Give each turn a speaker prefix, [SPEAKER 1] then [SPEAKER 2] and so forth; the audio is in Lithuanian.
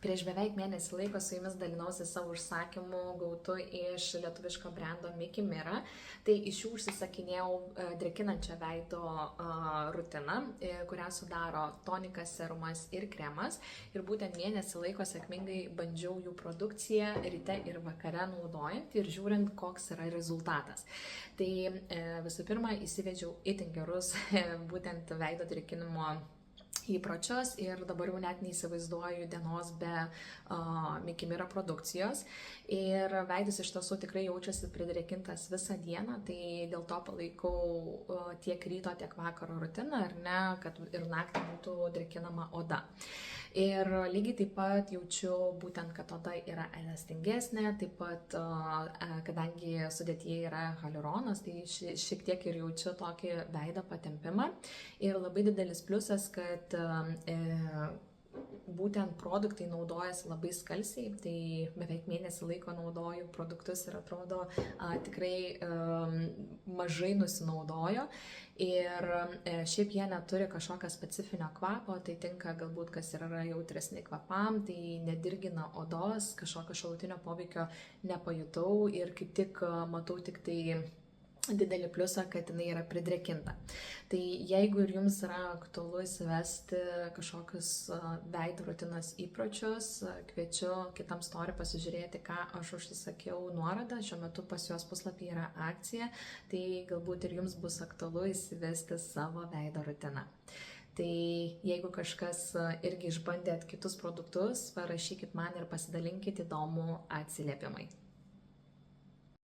[SPEAKER 1] Prieš beveik mėnesį laiko su jumis dalinausi savo užsakymu gautu iš lietuviško brendo Miki Mira. Tai iš jų užsisakinėjau drėkinančią veido rutiną, kurią sudaro tonikas, serumas ir kremas. Ir būtent mėnesį laiko sėkmingai bandžiau jų produkciją ryte ir vakare naudojant ir žiūrint, koks yra rezultatas. Tai visų pirma, įsivedžiau itin gerus būtent veido drėkinimo įpročius ir dabar jau net neįsivaizduoju dienos be Miki Mira produkcijos. Ir veidas iš tiesų tikrai jaučiasi pridrėkintas visą dieną, tai dėl to palaikau tiek ryto, tiek vakaro rutiną, ar ne, kad ir naktį būtų drėkinama oda. Ir lygiai taip pat jaučiu būtent, kad oda yra elastingesnė, taip pat, kadangi sudėtyje yra hialuronas, tai šiek tiek ir jaučiu tokį veido patempimą. Ir labai didelis pliusas, kad būtent produktai naudojasi labai skalsiai, tai beveik mėnesį laiko naudoju produktus ir atrodo tikrai mažai nusinaudojo. Ir šiaip jie neturi kažkokio specifinio kvapo, tai tinka galbūt kas yra jautresni kvapam, tai nedirgina odos, kažkokio šalutinio poveikio nepajutau ir kaip tik matau tik tai didelį pliusą, kad jinai yra pridrėkinta. Tai jeigu ir jums yra aktualu įsivesti kažkokius veido rutinos įpročius, kviečiu kitam story pasižiūrėti, ką aš užsisakiau nuorodą. Šiuo metu pas juos puslapyje yra akcija, tai galbūt ir jums bus aktualu įsivesti savo veido rutiną. Tai jeigu kažkas irgi išbandėt kitus produktus, parašykit man ir pasidalinkit įdomų atsiliepimai.